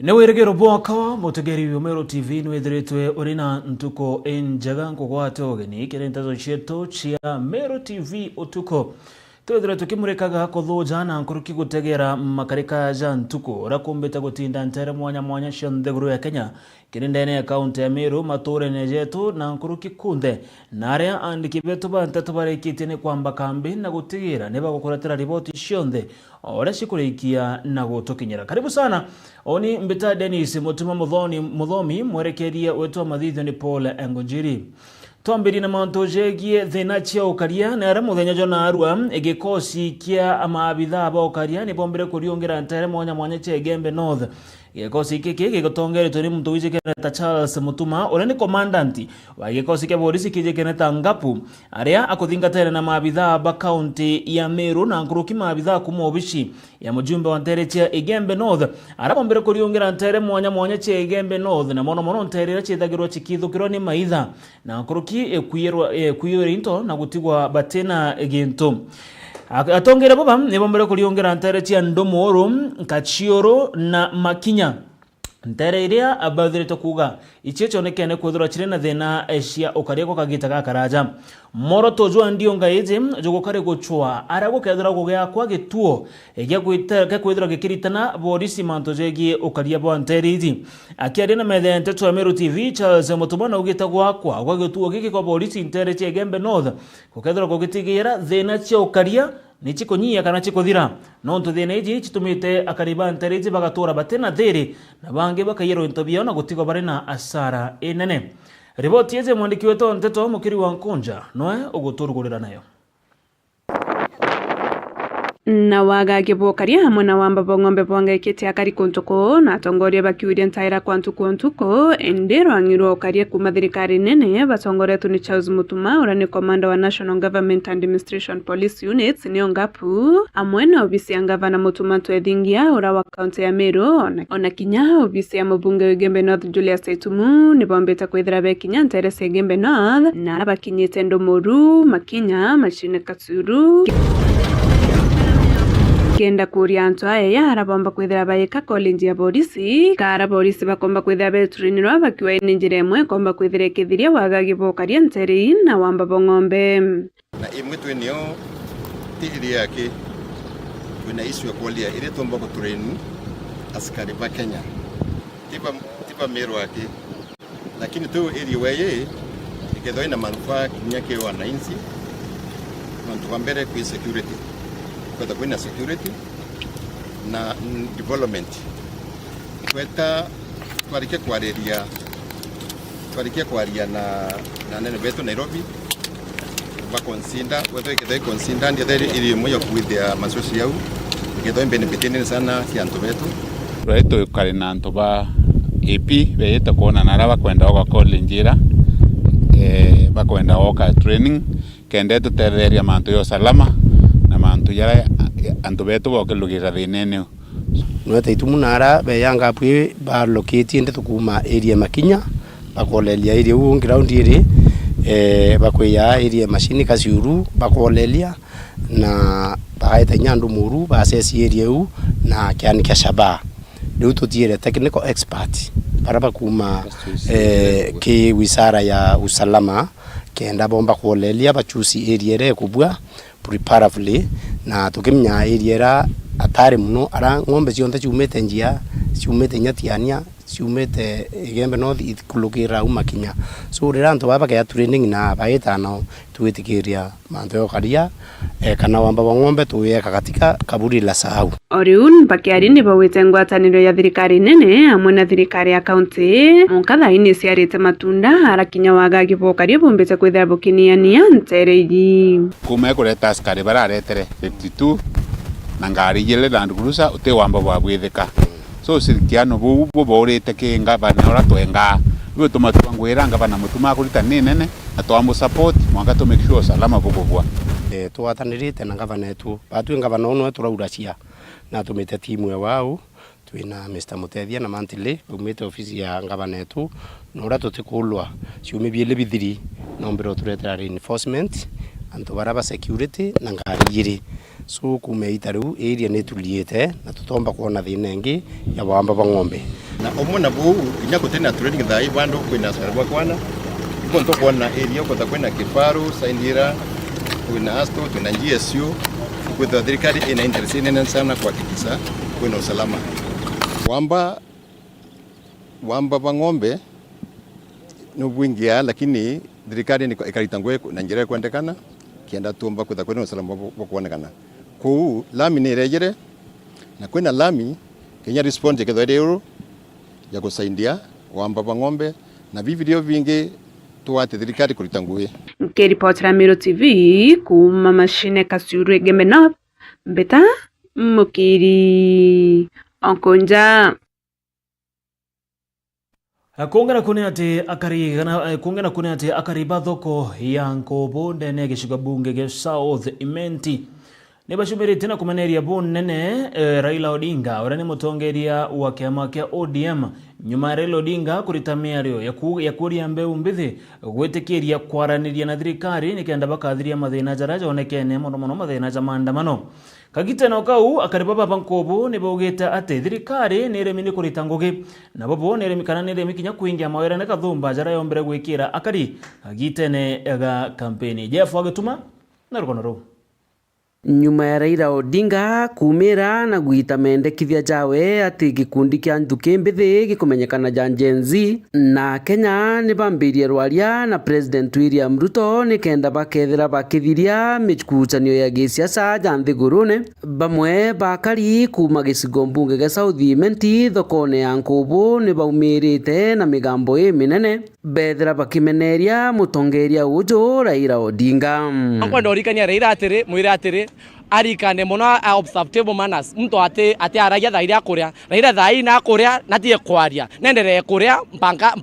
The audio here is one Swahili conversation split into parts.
Neweregero bwaka mutegeri Meru TV nwethiritwe urina ntuko enjaga nkugwate ogeni kirentazo cheto chia Meru TV utuko twethira tukimurekaga kuthuja na nkuruki gutegera makarika ja ntuko rakumbita gutinda ntere mwanya cia ntheguru ya Kenya kirindene akaunti ya Meru mature nejetu na nkuruki kunde naria andiki betu bantatu barekite ni kwamba kambi na gutigira neba gukuratira riboti cionthe ore cikurikia na gutukinyira. Karibu sana oni mbita Dennis Mutuma Muthomi mwerekeria wetu mathitho ni Paul Engonjiri. Twambiri na manto jegie thina cia ukaria na ara muthenya jona arua egikosi kia amaabitha ba ukaria ni bombere kuriongera ntere mwanya cia Gembe North. Gikosi kiki gigotongeretwo ni muntu wicikireta Charles Mutuma ore ni commandant wa gikosi kia polisi kijikireta Ngapu aria akuthingatira na maabitha ba county ya Meru na nkuruki maabitha kuma obici ya mujumbe wa ntere cia Gembe North ara bombere kuriongera ntere mwanya cia Gembe North na mono ntere cia cikithukirwo ni maitha na nkuruki ekwiyerwa into na gutigwa batena gintu. Atongera baba ni bombere kuriongera ntere cia Ndomoro, Kachioro na Makinya. Ntere iria abathirite kuga ichecho nekene kwethura chirena thina cia ukaria ko kagita gakaraja moro tojwa ndio ngaije jogokare gochwa ara gukethura kugya kwa gituo egia gwiteka kwethura gikiritana borisi manto jegie ukaria bwa ntere iji akiari na methe nteto ya Meru TV Charles Mutuma na ugita kwa gituo giki kwa borisi ntere cia Gembe North gukethura kugitigira thina cia ukaria ni chikonyia kana chikothira no ntuthine iji chitumite akariba ntereji bagatora batena thiri na bange bakayero intobia na gutigo bare na asara enene. Riboti yeze mwandiki wetu nteto mukiri wa Nkonja noe uguturugurira nayo na waga gibokaria hamwe na wamba bongombe bonga ikete akari kuntuko na tongoria bakiuria ntaira kwa ntuko endero angiro karia kuma thirikari nene batongoretwo ni Charles Mutuma ura ni commander wa National Government Administration Police Units ni Ngapu amwe na obisi ya gavana Mutuma twethingia ura wa county ya Meru ona kinya obisi ya mubunge wa Gembe North Julius Saitumu ni bombeta kwithira bekinya ntaira cia Gembe North na bakinyite Ndomoru Makinya Machine Katsuru kenda kuria antu aya arabomba kwithira bayika college ya polisi kara polisi bakomba kwithira betrinirwa bakiwa ni njira imwe komba kwithira kithiria waga gibokaria nteri na wamba bongombe na imwe twenio tiri yake kuna isu ya kulia ile tomba ko train askari ba Kenya tiba Meru yake lakini tu ili weye ikedoi na manufaa kinyake wananchi na tuambere kwa security kwa kuna security na development kweta twarikia kwaria na nene betu Nairobi bakonsinda wewe kidai konsinda ndio ili moyo kuithia masosi yao kidai benefitini sana kianto betu reto kali na ntoba EP beta kuona naraba kwenda kwa college bakwenda oka training kende tutereria manto yo salama na manto yara anto beto bokelugira thinene no Taitumu nara be yanga pwe ba locate nde tukuma area Makinya bakolelia area u ground iri bakweya area machine Kasiuru bakolelia na baita nyandu muru ba sesi area u na kyani kashaba ndio tutiere technical expert para kuma ki wizara ya usalama kenda bomba kolelia bachusi area re kubwa preparably na tukimnya area atari muno ara ngombe cionthe ciumete njia ciumete nyatiania ciumete Gembe North ikulukira Makinya so rira antu baba ya training na baita no tuitikiria manto yo karia kana wamba ngombe tuyeka katika kaburi la sahau oriun bakiari ni bawite ngwataniro ya thirikari nene amwe na thirikari ya county munkatha ini ciarite matunda arakinya waga gibokaria bombete kwithira bukiniania ntereji kuma kureta askari bararetere 52 na ngari yele Land Cruiser uti wamba bwithika so sirikiano bo borete kinga bana ora twenga we tumatwangwira ngabana Mutuma kurita nene atwambo support mwanga to make sure salama bobobwa twatanirite na gavana etu batu ngavana ono turauracia na tumite timu wao twina Mr Mutethia na Mantile umite ofisi ya gavana etu nora tutikulwa ciume biele bithiri nombero turetera reinforcement anto baraba security na ngari yiri so kumeita riu area netuliete na tutomba kuona thina ingi ya wamba ng'ombe na omona bu inya kutena training thai bando kwina sarwa kwana ikonto kuona area kota kwena Kifaru Saindira kwina Asto tuna GSU kwa thirikari ina interest nene sana kuhakikisha kuna usalama wamba bang'ombe no bwingia, lakini thirikari ni ikaritangwe na njira kwendekana kienda tumba kwa kwena usalama wa kuonekana ku lami ni rejere na kwena lami Kenya response ke euro ya kusaidia wamba bang'ombe na video vingi tuwate thirikari kuritangwe. Nkiripotera Meru TV kuma mashine Kasuru Egemena Mbeta Mukiri Onkonja. Kungena kune ati akariba thoko ya Nkobo ndene gicigo bunge ge South Imenti nibashumiri tena kumaneria bunene Raila Odinga urani mutongeria wa kiama kia ODM nyuma Raila Odinga kuritamia rio ya kuria mbeu mbithi gwetikiria kwaraniria na thirikari nikenda bakathiria mathina jaraja onekene mono mathina ja maandamano kagiteno kau akariba baba Nkobo nibogeta ate thirikari niremi ni kurita ngugi na babo niremi kana niremi kinya kuingia mawera ne kathumba jara yombere gwikira akari agitene ga kampeni Jeff Wagatuma na rukono nyuma ya Raila Odinga kumira na guita mendekithia jawe ati gikundi kia nthuki mbithi gikumenyekana ja Gen Z na Kenya ni bambirie rwaria na President William Ruto ni kenda bakethira bakithiria mikucanio ya gisiasa ja nthigurune bamwe bakari kuma gicigo mbunge ge South Imenti thokone ya Nkobo ni baumirite na migambo minene bethira bakimeneria mutongeria ujo Raila Odinga kwenda orikania Raila atiri mwira atiri arikane mono observable manners mtu ate aragia thaira kuria Raila thai na kuria natie kwaria nendere kuria mpanga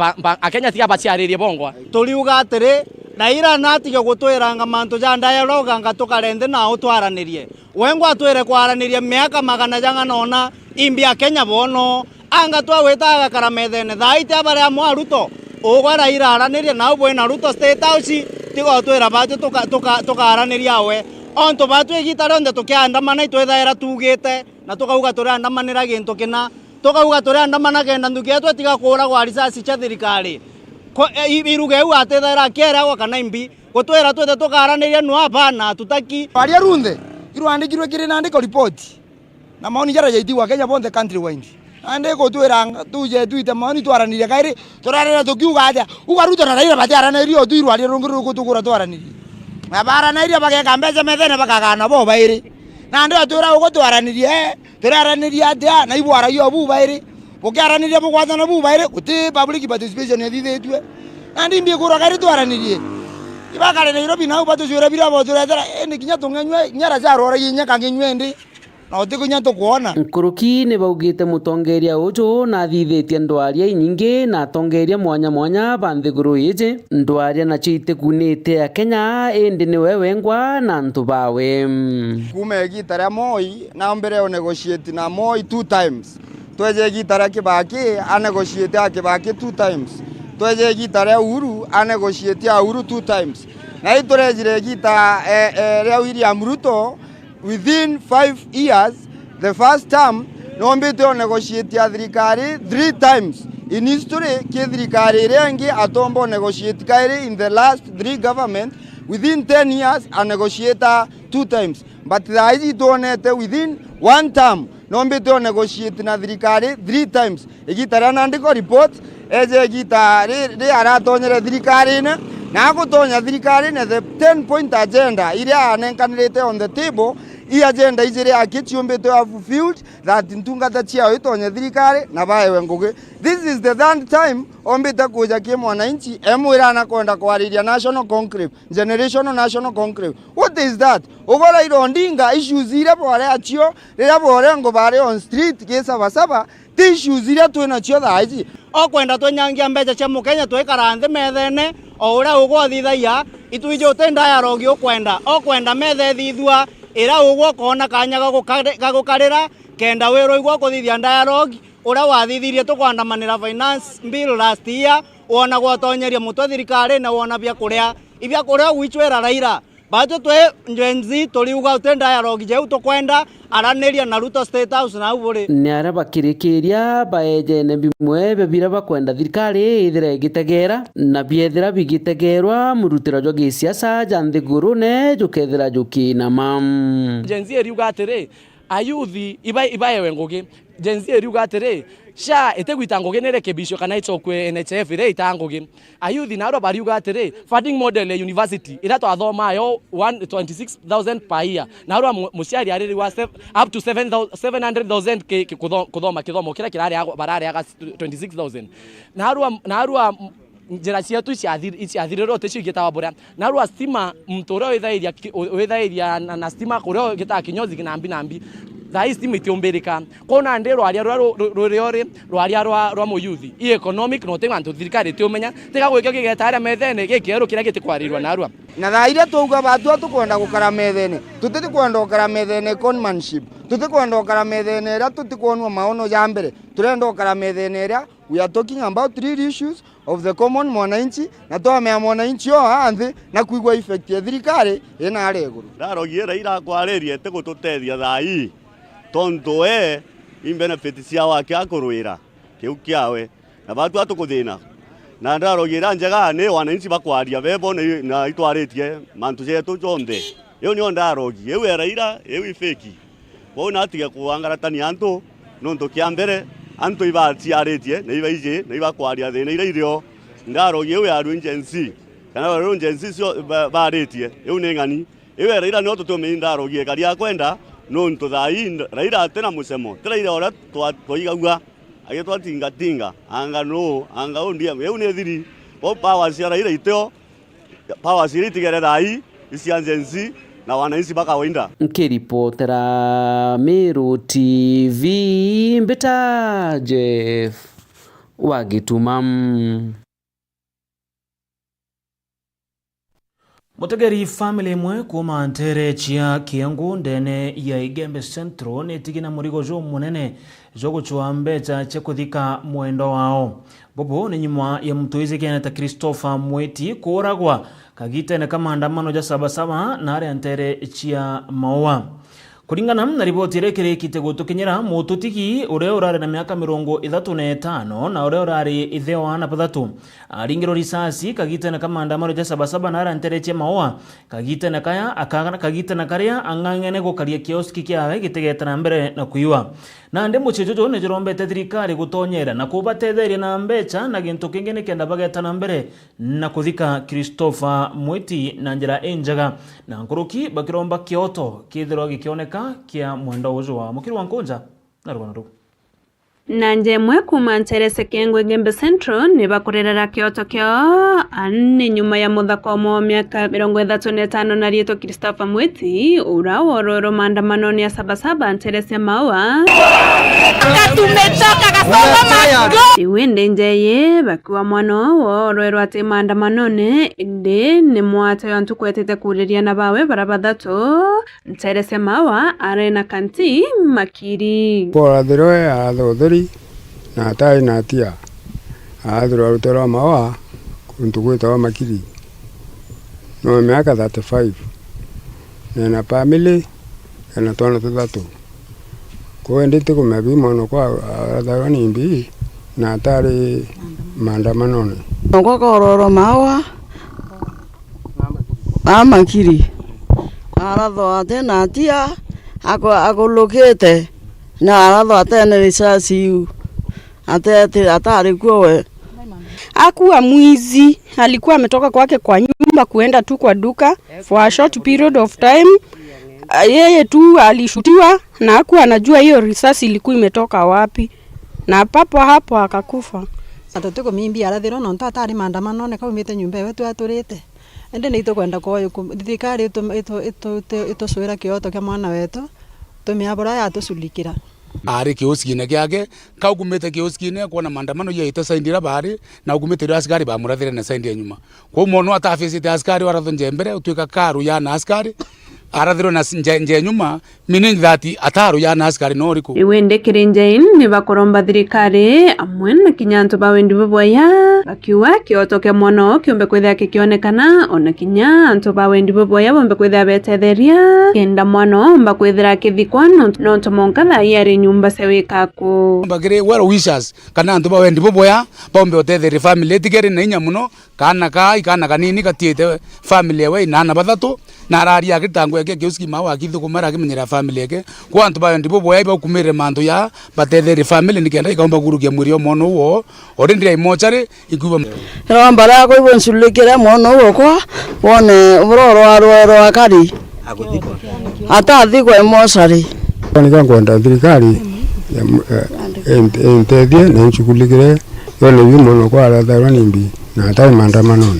akenya tiga baciaririe bongwa tuliuga atiri Raila natige gutwiranga mantu ja dialogue anga tukarende na utwaranirie wengwa twire kwaranirie miaka magana janga nona imbia Kenya bono anga twawetaga karamethene thai tia baria mwaruto ugwa Raila aranirie na ubwe na Ruto State House tigo twira batu tukaraniria we onto batu egita ronde tukiandamana itwethaira tugite na tukauga turiandamanira gintu kina tukauga turiandamana kenda ndukia twetiga kura gwa risasi cha thirikari iruge u atethaira kera gwa kana imbi gutwira twethe tukaraniria no hapana tutaki aria runthe irwandikirwe kiri nandiko report na maoni jara jaitiwa Kenya bonde country wide ande gutwira tuje tuite maoni twaraniria kairi turarira tukiuga atia ugaruta na Raila batiaranirio tuirwaria rungu kutukura twaraniria na baranairia bageka mbeca methene bakagana bo bairi na ndio twira ugutwaranirie turaraniria atia na ibwarayo bu bairi ukiaraniria bugwatana bu bairi guti public participation yathithitwe na ndi mbikura kairi twaranirie ibakare Nairobi na ubatu cwira bira bo turetera ni kinya tungenywe nyara za rora yinya kangenywe ndi na utikunya tukuona nkuruki ni baugite mutongeria ujo na thithitie ndwaria inyingi na tongeria mwanya banthiguru ije ndwaria na chite kunite ya Kenya indi ni wewengwa na ntubawe kume gitara Moi na mbere negotiate na Moi 2 times tweje gitara Kibaki a negotiate a Kibaki 2 times tweje gitara Uhuru a negotiate a Uhuru 2 times na itorejire gita William Ruto within 5 years, the first term, nombete o negotiate ya thirikari 3 times. In history, ki thirikari rengi atombo negotiate kairi in the last 3 government, within 10 years, a negotiator 2 times. But the IC donete within 1 term, nombete o negotiate na thirikari 3 times. Egitara nandiko report, eje egitari aratonyere thirikari na gutonya thirikari na the 10-point agenda iria anenkanirite on the table I agenda ijire akichumbete wa fulfilled that ntungata chia itonye thirikari na bae ngugi. This is the third time ombete kuja ki mwananchi emwira anakonda kwariria national conclave generational national conclave. What is that? Ugora irondinga issues ire bore achio rira bore ngo bare on street kesa basaba issues ire twina chio thaici okwenda twenyangia mbeca cia mukenya twikaranthe methene o uria ugwathithaia itwije utenda dialogue okwenda methe thithua ira ugwo kona kanya gagukarira kenda wiro igwo kuthithia dialogue uria wathithirie tukwandamanira finance bill last year wona gwatonyeria mutwe thirikari na wona bia kuria gwichwera Raila bato twe njenzi toliuga utenda ya rogi je utokwenda araneria na Ruto State House na uburi ni ara bakirikiria baejene bimwe bebira bakwenda thirikari ithire igitegera na biethira bigitegerwa murutiro jo gisiasa janthiguru ne jukethira jukina mam jenzi eriuga atiri ayuthi ibayewe ngugi jenzi eriuga atiri sha etegwita ngugi nerekebisho kana icokwe NHF ire itangugi ayuthi naro bariuga atiri funding model ya university ira twathoma yo 126,000 per year naro muciari ariri wa up to 700,000 kuthoma kithomo kira kirari barari aga 26,000 naro njira ciatu ciathiriro te cigitawa bura narua stima mtore withairia na stima kuria gita kinyozi kinambi thai stima itiumbirika kona ndi rwaria rwaria rwa muyuthi economic no te mantu thirikari tiumenya tiga gwikio gigetaria methene gikieru kiria gitikwarirwa narua na thaire tuuga batu tukwenda gukara methene tutitikwenda gukara methene conmanship tutitikwenda gukara methene ira tutikuonwa maono ya mbere turenda gukara methene ira we are talking about 3 issues of the common mwananchi na twamea mwananchi o anthi na kuigwa effect ya thirikari ina ari iguru ndarogie Raila kwaririe te gututethia thai tondu in benefit cia wake akurwira kiu kiawe na batu atukuthina na ndarogira njega ni wananchi bakwaria bebo na itwaritie mantu cetu jonthe iyo ni ndarogie ewe Raila ewe feki bona atige kuangaratania antu nondu kia mbere antu ibatiaritie na ibaije na ibakwaria thina ira irio ndarogie ewe aru agency kana aru agency cio baritie iyo ni ngani ewe Raila no tutume ndarogie kari akwenda nontu thai Raila atena musemo tiraira ora twaigagua agitwa tinga anga undia eu ne thiri bo power cia Raila iteo power cia itigere thai cia agency na wananchi bakawainda nkiripotera Meru TV mbita Jeff Wagitumam. Mutegeri family imwe kuma ntere chia Kiangu ndene ya Igembe Central netigina murigo jo munene jo guchwa mbecha chekuthika mwendo wao bobo ni nyuma ya mtuizi keneta Christopher Mweti kuragwa kagite na kamandamano ja sabasaba na ari ntere chia Maua kuringana na ripoti rekere kitego tukinyira mututiki ure urare na miaka 35 na ure urare itheo na pathatu aringiro risasi kagite na kamandamano ja sabasaba na ari ntere chia Maua kagite na kaya akagana kagite na karia angangene gukaria kioski kiawe gitegetana mbere na kuiwa na nde muchejojo ne jirombete thirikari gutonyera na kubatetheria na mbecha na gintu kingine kenda bagetana mbere na kuthika Christopher Mweti na njira enjaga na nkuruki bakiromba kioto kithiro gikioneka kia mwendo uzo wa mukiri wa Nkunja na Rwanda na njemwe kuma nterese Kiangu Igembe Central ni bakurerera kioto kio ane nyuma ya muthako wa miaka 35 na rieto Christopher Mweti ura wororo maandamano ya sabasaba nterese Maua tumetoka kasonga iwende njeye bakiwa mwano wororo ate maandamano inde ni mwate yantu kwetete kureria na bawe barabathato nterese Maua arena kanti makiri pora dhiroe athothe na tai na tia athura rutera Maua kuntu gwitawa makiri no miaka 35 na family na twana tuthatu ko ndite kumebi mono kwa athara nimbi na tari maandamano ne ngo kororo Maua amakiri aratho ate na tia akolokete na aratho ate ne risasi ate atari kuwe akuwa mwizi, alikuwa ametoka kwake kwa nyumba kuenda tu kwa duka for a short period of time. Yeye tu alishutiwa na hakuwa anajua hiyo risasi ilikuwa imetoka wapi, na papo hapo akakufa. Atoteko mimbi arathiro no ntatari maandamano ne kaumite nyumba yetu aturite ende nito kwenda kwa thirikari ito swira kioto kya mwana wetu tumiabora ya tusulikira ari kioskine kyake kaugumete kioskine kuona maandamano ya itasaindira bari na ugumete askari bamurathire na saindi nyuma kwa mono atafisite askari waratho njembere utwika karu ya na askari arathiro na nje nyuma meaning that ataro ya na askari no riku iwende kirenjain ni bakoromba thirikari amwe na kinyanto bawendi boboya bakiwa kiotoke mono kiumbe kwithia kikionekana ona kinya anto bawendi boboya bombe kwithia betetheria kenda mono mba kwithira kithikwa no tomonka tha yari nyumba sewikako bagire well wishers kana anto bawendi boboya bombe otetheria family tigeri na inya muno kana kanini katiete family we na bathatu na arari agitango yake kiuski mawa akithu kumara kimenyera family yake kwa antu bayo ndipo boya iba kumire mantu ya batethere family nikenda ikaomba gurukia mwiri o mono wo orindira imochare ikuba ramba ra ko ibon sulikire mono wo kwa wone uroro aroro akari atathikwa emochari ni kango thirikari entethie na nchukulikire yone yumono kwa aratharwa nimbi na atari maandamano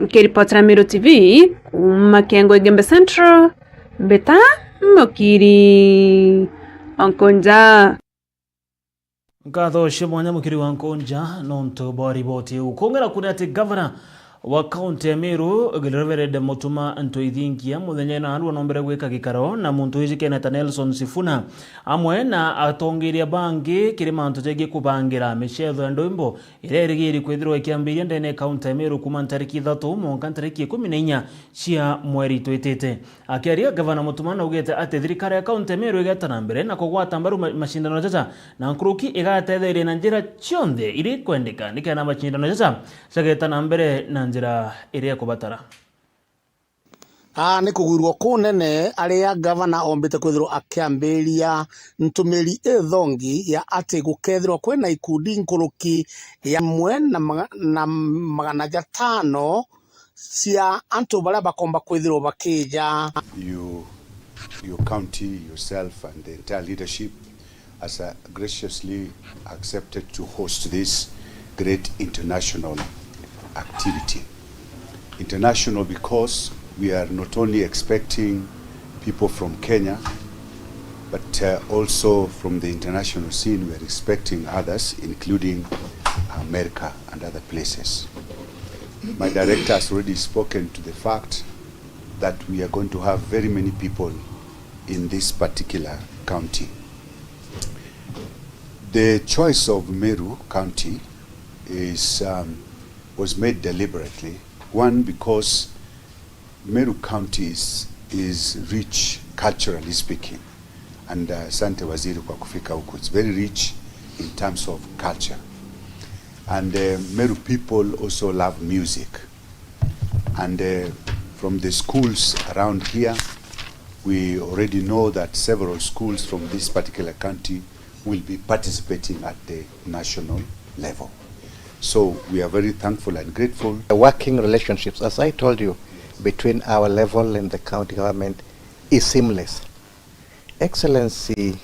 Kiripotera Meru TV kuma Kiango Igembe Central Beta Mukiri Onkonja Ngatho shimwanya mukiri wa Nkonja nonto bori boti ukongera kuna ati governor wa county ya Meru Reverend Mutuma Ntoithinkia muthenya na andu nombere gwika gikaro na muntu iji Kenneth Nelson Sifuna amwe na atongeria bangi kirima ntu tege kubangira michetho ya ndoimbo ire rigiri kwithirwa ikiambiria ndene county ya Meru kuma tariki 3 mwaka tariki 14 cia mweri twitete akiaria governor Mutuma naugete ati thirikari ya county ya Meru igatana mbere na kugwata mbaru mashindano jaja na nkuruki igatetheria na njira chionde iri kwendeka nikana mashindano jaja sagetana mbere na njira iria kubatara ni kugurwo kunene aria governor ombite kwithirwo akiambiria ntumiri ithongi ya ati gukethirwo kwena ikundi nkuruki ya mwe na magana 5 cia antu baria bakomba kwithirwo bakija your county yourself and the entire leadership has graciously accepted to host this great international activity. International because we are not only expecting people from Kenya, but also from the international scene we are expecting others, including America and other places. My director has already spoken to the fact that we are going to have very many people in this particular county. The choice of Meru County was made deliberately. One, because Meru County is rich culturally speaking, and Sante Waziri kwa kufika huko, it's very rich in terms of culture. And Meru people also love music. And from the schools around here, we already know that several schools from this particular county will be participating at the national level. So we are very thankful and grateful. The working relationships, as I told you, between our level and the county government is seamless. Excellency,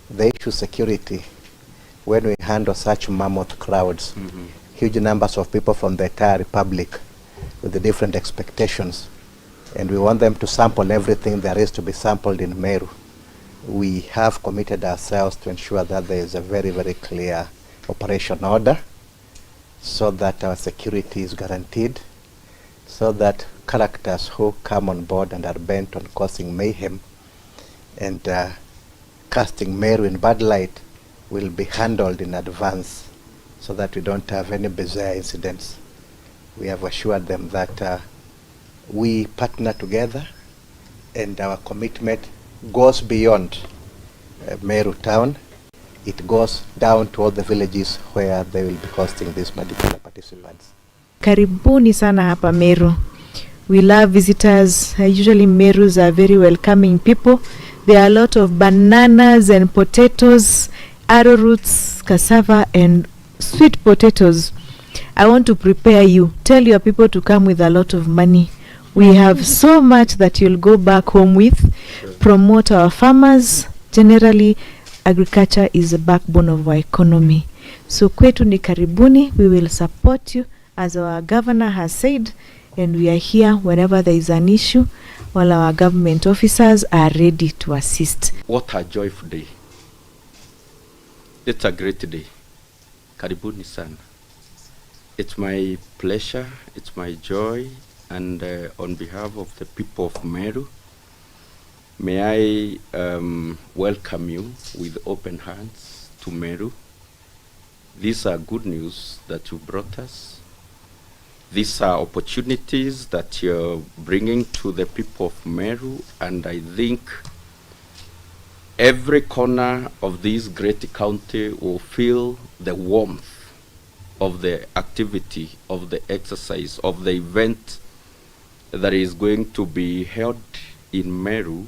the issue of security, when we handle such mammoth crowds, huge numbers of people from the entire republic with the different expectations, and we want them to sample everything there is to be sampled in Meru. We have committed ourselves to ensure that there is a very, very clear operation order, so that our security is guaranteed, so that characters who come on board and are bent on causing mayhem and casting Meru in bad light will be handled in advance, so that we don't have any bizarre incidents. We have assured them that we partner together, and our commitment goes beyond Meru town. It goes down to all the villages where they will be hosting these particular participants. Karibuni sana hapa Meru. We love visitors. Usually Merus are very welcoming people. There are a lot of bananas and potatoes, arrowroots, cassava and sweet potatoes. I want to prepare you. Tell your people to come with a lot of money. We have so much that you'll go back home with. Promote our farmers. Generally, agriculture is the backbone of our economy. So kwetu ni karibuni. We will support you as our governor has said, and we are here whenever there is an issue, while our government officers are ready to assist. What a joyful day. It's a great day. Karibuni sana. It's my pleasure, it's my joy, and on behalf of the people of Meru, May I welcome you with open hands to Meru. These are good news that you brought us. These are opportunities that you're bringing to the people of Meru, and I think every corner of this great county will feel the warmth of the activity, of the exercise, of the event that is going to be held in Meru.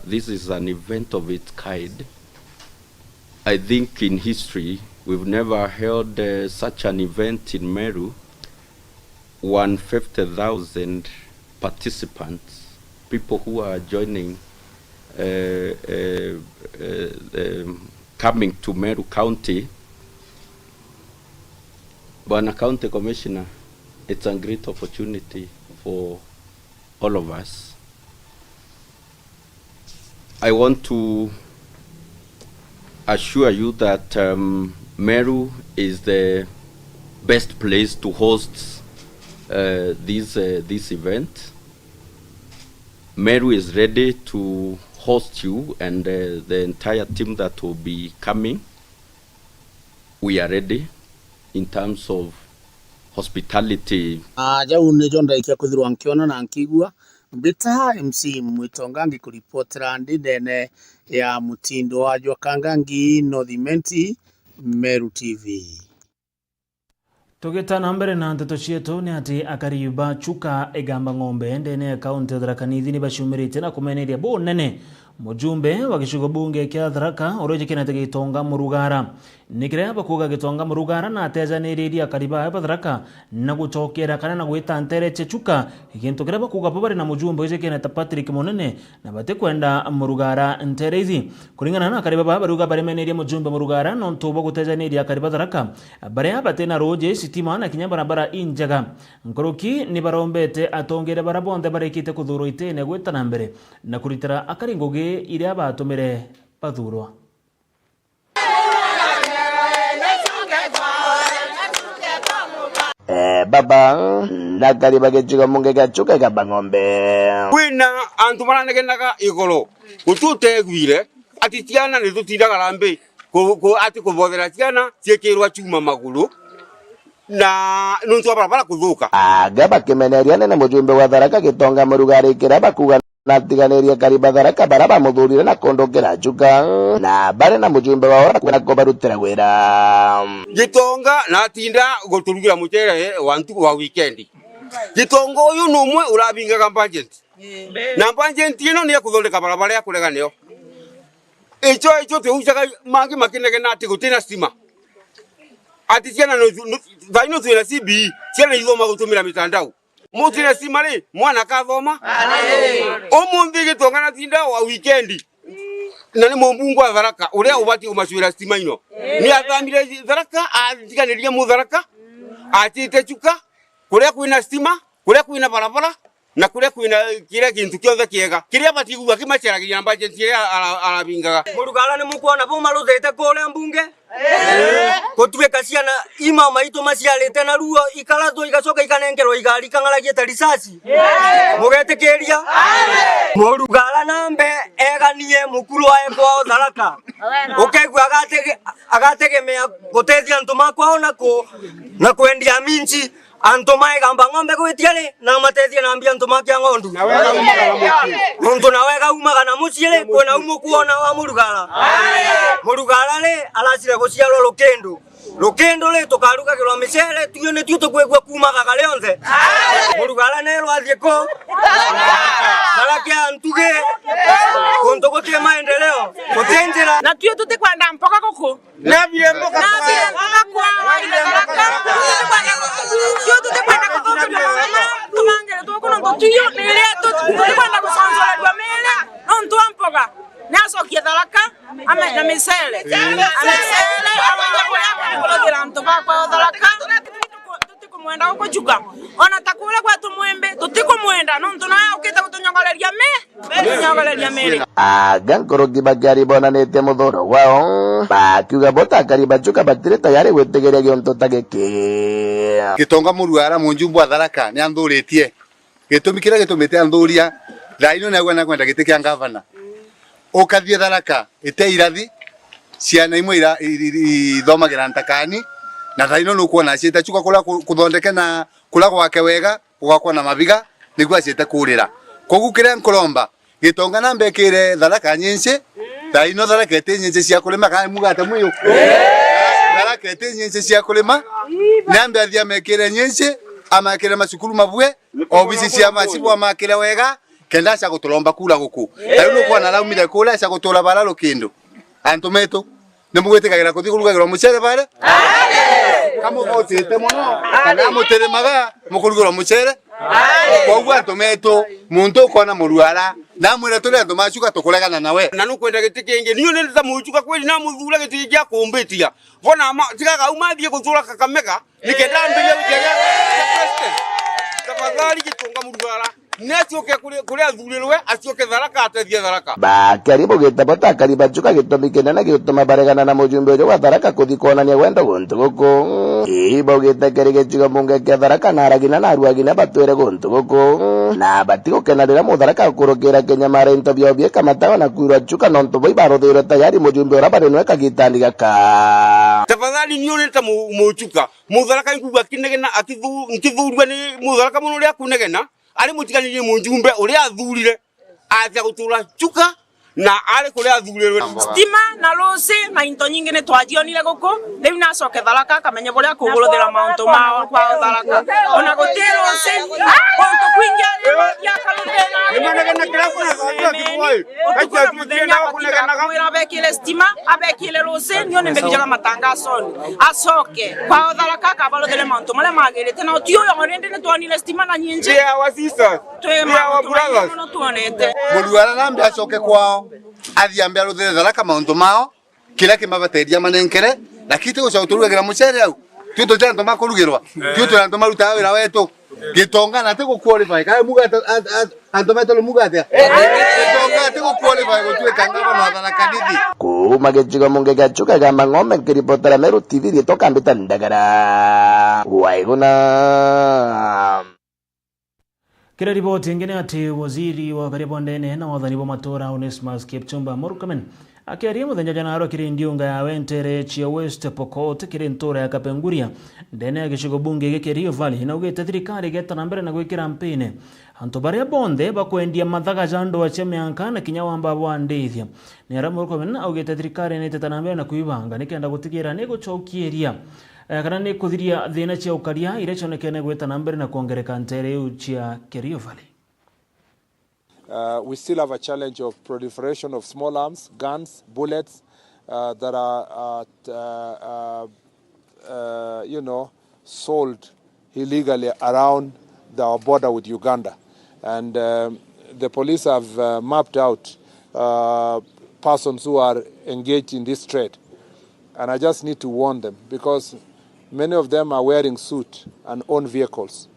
This is an event of its kind. I think in history, we've never held such an event in Meru. 150,000 participants, people who are joining, coming to Meru County. Bwana County Commissioner, it's a great opportunity for all of us. I want to assure you that Meru is the best place to host this event. Meru is ready to host you and the entire team that will be coming. We are ready in terms of hospitality. Jau nä jo ndaikia kwithirwa nkiona na nkigua mbita MC Mwitongangi kuripotera ndi ndene ya mutindo wa Jwakangangi Northimenti Meru TV. Tugitana mbere na nteto cietu ni ati Akariuba Chuka egamba ng'ombe ndene ya kaunti ya Tharaka Nithi ni bacumirite na kumeneria bo nene mujumbe wa gicigo bunge kia Tharaka uroje kinete Gitonga Murugara nikire bakuga Gitonga Murugara na atejaniria Akariuba Tharaka na gucokera kana na gwita ntere Chuka ikintu kire bakuga bari na mujumbe uroje kinete Patrick Monene na bate kwenda Murugara ntere izi kuringana na Akariuba baruga baremeneria mujumbe Murugara no ntubo gutejaniria Akariuba Tharaka bare abate na roje sitima na kinya barabara injaga nkoroki ni barombete atongere barabonde barekite kuthuro itene gwita na mbere na kuritira akaringoge iria abatumire bathurwa. Baba nakali bagejiga munge gachuka gaba ng'ombe wina antu maranegenaga igoro ututegwire ati tiana ni tutindaga rambe ko ati kubothera tiana ciekirwa chuma maguru na nuntu barabara kuthuka gaba kimeneria nene mujumbe wa Tharaka Gitonga Murugara ikira bakuga na tiganeria Kariba Tharaka baraba muthurire na kondokera Chuka na bare na mujumbe wa ora kwena ko barutira gwira Gitonga na tinda guturugira muchere wa weekend. Gitonga uyu numwe urabingaga budget na budget ino ni kuthondeka barabara ya kurega nio icho tuujaga mangi makinege na ati gutina stima ati ciana no vaino twina CB ciana ithoma gutumira mitandao mutina stima ri mwana kathoma umuthi Gitonga na tinda wa weekend na ni mumbungu wa Tharaka uria ubati umacwira stima ino ni athamire Tharaka athiganiria mu Tharaka atite Chuka kuria kwina stima kuria kwina barabara na kuria kwina kire kintu kiothe kiega kiria bati gua kimaceragiria namba agency arabingaga Murugara ni mukuona bo maruthete kuria mbunge kutuika ciana ima maito maciarite na ruo ikaratwo igacoka ikanengerwo igari kang'aragiete risasi mugetikiria Murugara nambe eganie mukuru wa kwao Tharaka ukegwa agategemea gutethia antu makwao na kwendia minchi antu maegamba ng'ombe gwitiare na matethia na mbia antu makia ng'ondu na wega umaga na muciire kwena umu kuona wa Murugara Murugara le alasire guciarwo Lukendo le tukarugagirwa micere tuyo ne tuyo tukwegwa kumaga gale onthe Murugara ne rwathie ko Tharaka ntuge konto gotie maendeleo kutenjera na tuyo tutikwenda mpoka guku na bile mpoka kwa tuyo tutikwenda kuthukirwa tumangere tukuno tuyo nile tutikwenda kusanzorerwa mele no ntua mpoka nasokia Tharaka na misele kulogira mtu kwa Tharaka tutikumwenda huko Chuka ona takule kwetu mwembe tutikumwenda no ntu nawe ukita kutunyongoleria mele gankoroki bagari bonanite muthuro wao bakiuga bota Kariba Chuka batire tayari gwitigeria gionto tagiki Gitonga Murugara munjumbu wa Tharaka ni anthuritie gitumi kira gitumite anthuria Raino na gwana kwenda gite kya ngavana. Okathie Tharaka ite irathi ciana imwe ira ithomagira ntakani na raino no kuona ciita chuka kula kuthondeke na kula gwake wega ugakwa na mabiga niguo ciite kurira. Kogu kire nkolomba gitonga na mbekire Tharaka nyinci raino Tharaka ite nyinci cia kulima ka mugate muyo. Tharaka ite nyinci cia kulima nambe athia mekire nyinci amakire macukuru mabwe obisi cia macibu amakire wega kenda cia gutulomba kula guku raino kuona laumire kula cia gutula balalo kindu antometo nimugwetikagira kuthi kurugagirwa mucere bare kama gotete muno kana muteremaga mukurugirwa mucere kwa antometo muntu ukona muruara na mwira tuli andu macuka tukuregana nawe na nukwenda gitikinge niyo nenda mucuka kweli na muthura gitiki gya kumbitia bona tigaga umathie guthura Kakamega nikenda mbia gutega president tafadhali gitunga muruara necoke kuri athurirwe acioke Tharaka atethie Tharaka bakari bugita kariba chuka gitumi kinene gituma baregana na mujumbe ujo wa Tharaka kuthi kuonania wendo guntu guku ibogite kerige chiga munge kia Tharaka na aragina na aruagina batwire guntu guku na batigukenarira mutharaka kurukira Kenya marento byobye kamatawa na kuirwa chuka nonto boi barothire tayari mujumbe ora barenwe kagitani gaka tafadhali niyo neta mucuka mutharaka ikuga kinegena nkithurwa ni mutharaka muno ria kunegena ari mutiganirie mujumbe uria athurire atia gutura chuka na ari kuria athurirwe stima na losi na into nyingi ni twajionire guku riu nacoke Tharaka kamenye buria kuguluthira mauntu mao kwa Tharaka ona gutiro losi konto kwingia ya kaludena imanegena kira kuna kwai acha mudenya kunegana wira bekile stima abekile losi niyo nimbekijaga matangazo acoke kwa Tharaka kabaluthire mauntu male magirite na utio yorende ni twonile stima na nyinji ya wasisa ya wa brothers no tuonete muruara nambe acoke kwao athiambe aruthire Tharaka mauntu mao kila kimabateria manenkere na kite gucoturugira mucere au tuto janto makurugirwa tuto janto maruta wira wetu gitonga na te guqualify kai mugate antometo mugate gitonga te guqualify gutwika ngavana Tharaka dithi kuma gichigo munge gachuka gamba ng'ombe kiripotera Meru TV ritoka mbita ndagara waiguna. Kira ripoti ingine ati waziri wa karibu ndene na wathani wa matora Onesmus Kipchumba Murkomen akiaria muthenya janaro kiri ndiunga ya Wentere chia West Pokot kiri ntora ya Kapenguria ndene ya gicigo bunge giki Rio Valley na ugite thirikari getana mbere na gwikira mpine antu baria bonde bakwendia mathaga jando wa chemianka na kinya wamba bwa ndithia ni ara Murkomen ugite thirikari ni tetana mbere na kuibanga nikenda gutigira ni guchokieria kana ni kuthiria thina cia ukaria ire chonekene gwetana mbere na kuongereka ntere chia Rio Valley. We still have a challenge of proliferation of small arms, guns, bullets that are, sold illegally around our border with Uganda. And the police have mapped out persons who are engaged in this trade. And I just need to warn them because many of them are wearing suits and own vehicles.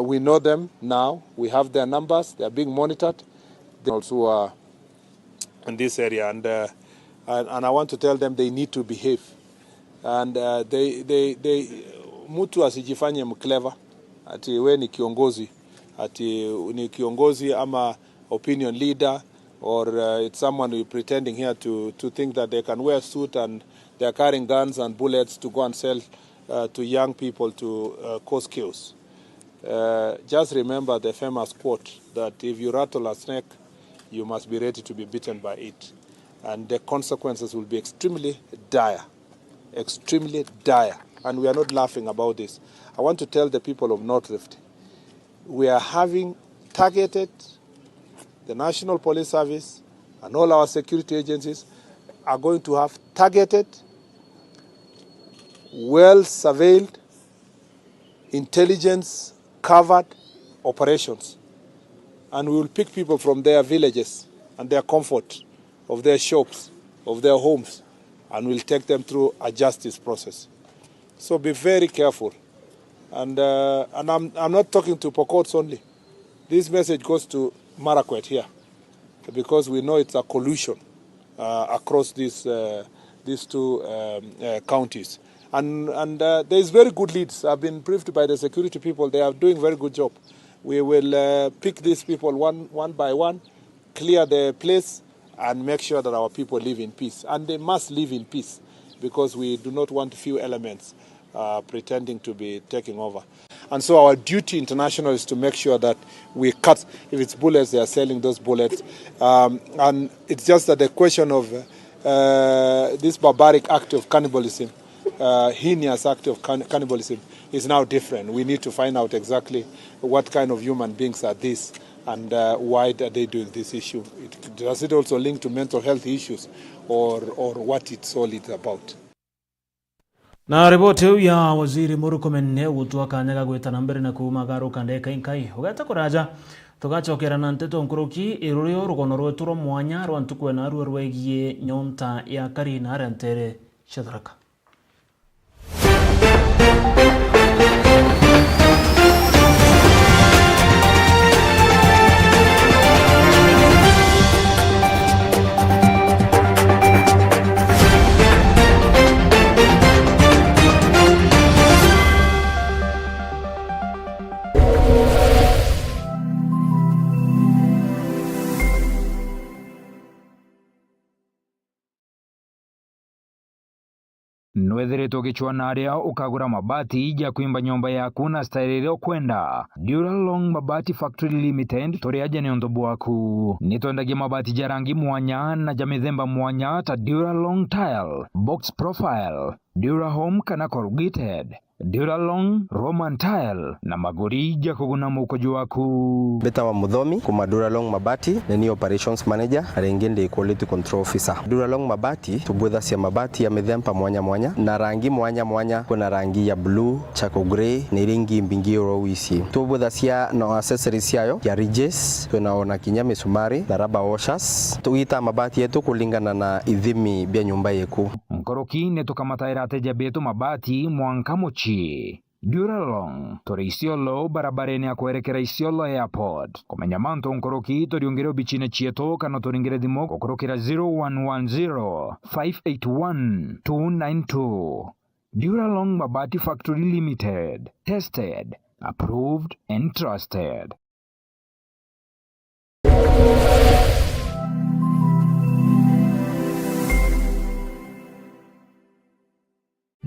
We know them now. We have their numbers. They are being monitored. They also are in this area, and I want to tell them they need to behave. And mtu asijifanye mclever ati we ni kiongozi ama opinion leader or it's someone who is pretending here to think that they can wear a suit and they are carrying guns and bullets to go and sell to young people to cause chaos. Just remember the famous quote that if you rattle a snake, you must be ready to be bitten by it. And the consequences will be extremely dire. And we are not laughing about this. I want to tell the people of North Rift, we are having targeted, the National Police Service and all our security agencies are going to have targeted, well-surveilled, intelligence-covered operations. And we will pick people from their villages and their comfort, of their shops, of their homes, and we'll take them through a justice process. So be very careful. And I'm not talking to Pokots only. This message goes to Marakwet here, because we know it's a collusion across these two counties. And there is very good leads. I've been briefed by the security people. They are doing a very good job. We will pick these people one by one, clear the place, and make sure that our people live in peace. And they must live in peace, because we do not want few elements pretending to be taking over. And so our duty international is to make sure that we cut, if it's bullets, they are selling those bullets. And it's just that the question of this barbaric act of cannibalism, heinous act of cannibalism, is now different. We need to find out exactly what kind of human beings are these, and why are they doing this issue. Does it also link to mental health issues, or what it's all about? Na ripoti ya waziri Murkomen ne gutwa kanyaga gwitana mbere na kuumagaru kandeka inkai ugata kuraja tugacokera na nteto nkuruki irurio rugono rweturo mwanya rwantukwe na ruo rwegiye nyonta ya Karina arentere Shadraka. Nwethiritwo gichwana aria ukagura mabati ya kuimba nyomba yaku na stairire okwenda Duralong Mabati Factory Limited toriaja ni ondobu waku nitwendagia mabati ja rangi mwanya na ja mithemba mwanya ta Duralong Tile, Box Profile, Durahome kana corrugated, Duralong Roman Tile na magori ya kuguna mukojo waku. Beta wa Muthomi kuma Duralong Mabati ni operations manager arengende quality control officer. Duralong Mabati tubwetha cia mabati ya mithemba mwanya mwanya na rangi mwanya mwanya. Kuna rangi ya blue, charcoal grey na rangi mbingi ro ici. Tubwetha cia na accessories yayo ya ridges, tunaona kinya misumari na rubber washers. Tuita mabati yetu kulingana na ithimi bya nyumba yeku. Nkoroki netukamataira ateja betu mabati Mwankamochi Duralong tori Isiolo barabareni ya kuerekera Isiolo Airport. Kumenya manto nkoroki toriongere bichine chieto kana toringere dimo okorokera 0110 581 292. Duralong Mabati Factory Limited. Tested, approved and trusted.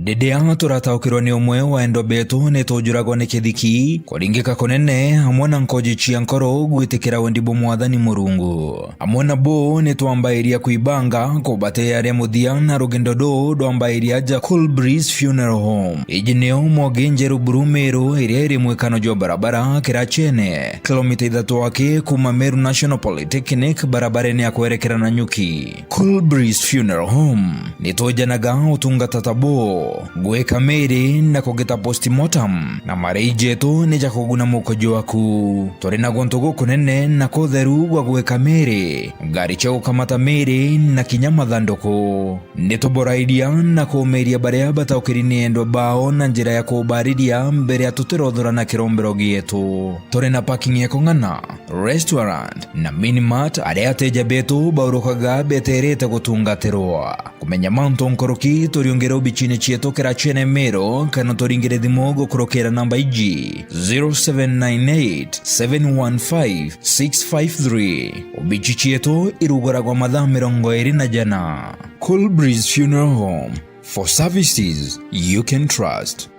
Dedea turataukirwa ni umwe wa endo betu netujuragwa ni kithiki kuringika konene hamwe na nkoji cia nkoro gwitikira wendibo mwathani Murungu. Hamwe na bo netwambairia kuibanga kubate aria muthia na rugendo do ndwambairia ja Cool Breeze Funeral Home ijineo mogenjeru Brumeru iria iri mwekano jo barabara Kirachene kilomita 3 wake kuma Meru National Polytechnic barabareni ya kuerekera na Nyuki. Cool Breeze Funeral Home nitojanaga utungata tabo gweka mere na kugeta postmortem na mareijeto neja kuguna mukojo waku tori na gontogo kunene na kotheru gwa gweka mere gari cha ukamata mere na kinyama thandoko netoboraidia na kumeria baria bataukirini endo bao na njira ya kubaridia mbere ya tuterothora na kirombero gietu tori na parking ya kongana restaurant na minimart aria ateja betu baurukaga beterete gutungatirwa kumenya manto nkoroki toriongera bichine chieto Kirachene Mero kana toringere thimo gukurokera namba iji 0798 715 653 ubichi chieto irugoragwa mathaa 24 Cool Breeze Funeral Home, for services you can trust.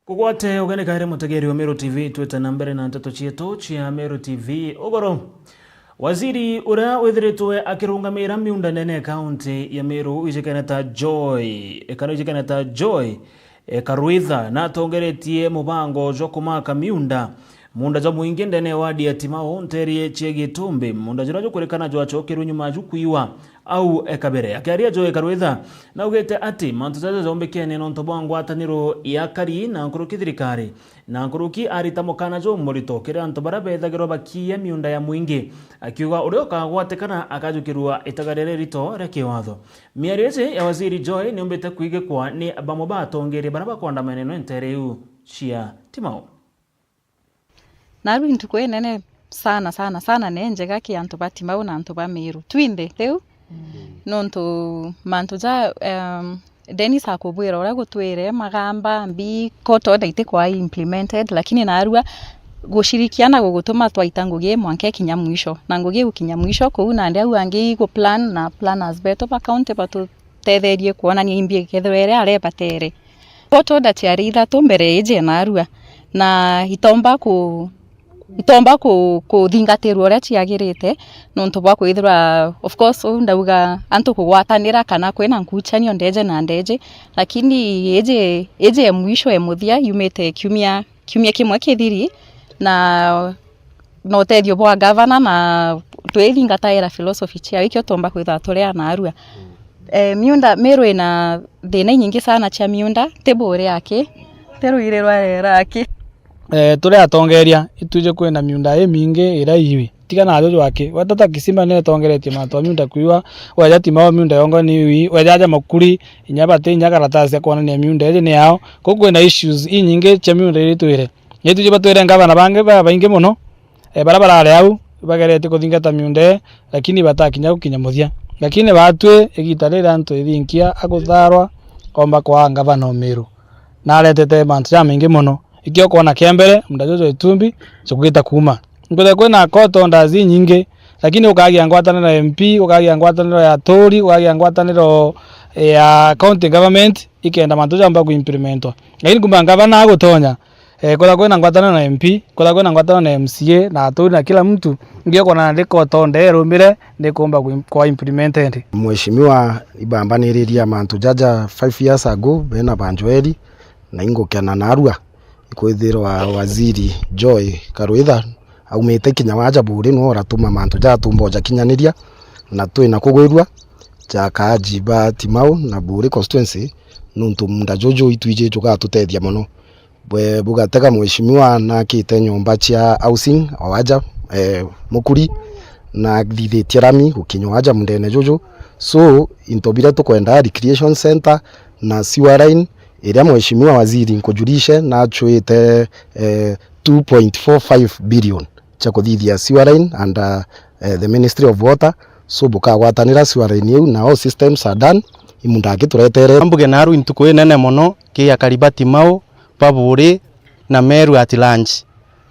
Kugwate ugene kaire mutegeri wa Meru TV tweta nambere na nteto chieto chia Meru TV ogoro. Waziri ura wethiritwe akirungamira miunda nene county ya Meru ijikaneta Joy Karuitha na tongeretie mubango jo kumaka miunda munda ja muingi ndene wadi ya Timao nterie chege tumbe munda jirajo kurekana jo achokeru nyuma jukuiwa au ekabere akiaria jo ekarwetha na ugete ati mantu jaja zombekene no ntobo ngwataniro ya kari na nkuruki thirikari na nkuruki aritamukana jo morito kire antu barabethagiro bakia miunda ya muingi akiuga urio kagwatekana akajukirwa itagarere rito reke watho miareze ya waziri Joy ni umbete kuige kwa ni bamo batongere baraba kwanda maneno entereu chia Timao naru intuko nene sana ne njega ki antu ba Timao na antu ba Meru twinde teu nonto mantu ja Dennis akobwera ora gutwire magamba mbi koto daite kwa implemented lakini narua gushirikiana gugutuma twaita ngugi mwanke kinya mwisho na ngugi ukinya mwisho ko una ndia wangi go plan na planners beto pa account patu tetherie kuona ni imbie kethrere are batere koto datiari ithatu mbere eje narua na itomba ku thingatirwo uria ciagirite nontu bwa kwithira of course ndauga antu kugwatanira kana kwena nkuchanio ndeje na ndeje lakini eje mwisho emuthia yumete kiumia kimwe kithiri na no tedio bwa governor na twithingataira philosophy cia ikio tomba kwitha turia na arua miunda Meru ina thina nyingi sana cia miunda tebore yake teruire rware yake turia atongeria ituje kwena miunda mingi ira iwi tiga na ajo wake watata kisima ne tongeretie mantu miunda kuiwa waja Timao miunda yongo ni iwi waja makuri inyabate nyakaratasi ya kuona ni miunda ije ni yao kokwe na issues nyingi cia miunda iri twire yetuje batwire ngabana bange baingi muno barabara ari au bagerete kuthingata miunda lakini batakinya gukinya muthia lakini batwe igitarira antu ithinkia agutharwa komba kwa ngabana Meru na aretete mantu ya mingi muno ikio kona kiambere mdajojo itumbi chukugita kuma ngode kwena koto ndazi nyingi lakini ukagia ngwataniro ya MP ukagia ngwataniro ya Tori ukagia ngwataniro ya county government ikenda mantu jamba ku implementwa lakini kumba ngavana agutonya kola kwena ngwataniro na MP kola kwena ngwataniro na MCA na Tori na kila mtu ngio kona ndiko tonde rumire ndikumba kwa implemented Mheshimiwa ibambaniriria mantu jaja 5 years ago bena banjweri na ingokena narua kwithirwa waziri Joy Karwitha aumite kinya waja buri no ratuma mantu ja tumboja kinyaniria na twina kugwirwa ja kajiba Timao na buri constituency nuntu munda jojo itwije tuka tutethia muno bwe bugatega mheshimiwa na kite nyumba cia housing awaja mukuri na thithetie rami gukinya waja mundene jojo so intobira tukwenda recreation center na sewer line iria mheshimiwa waziri nkujulishe na chwete 2.45 billion cha kuthithia sewer line under the Ministry of Water so bukagwatanira sewer line yu na all systems are done imunda gituretere ambuge naru intuko nene mono kia kariba Timao baburi na Meru at lunch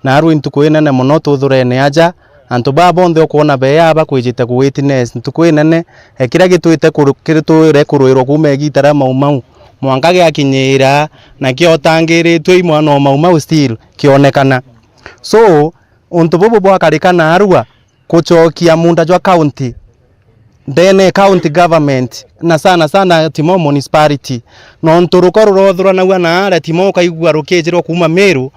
naru intuko nene mono tuthurene aja antu babonthe okuona beya bakwijite ku witness intuko nene kira gitwite kirutwire kuruirwo kuma gitara mau mwanka gyakinyira na kiotangiritwe imwana mau still kionekana so untu bubu bwakarikana arua kuchokia munda jwa county then county government na sana Timao municipality no nturukoro rothura na ara Timao kaigua rukejirwo kuma Meru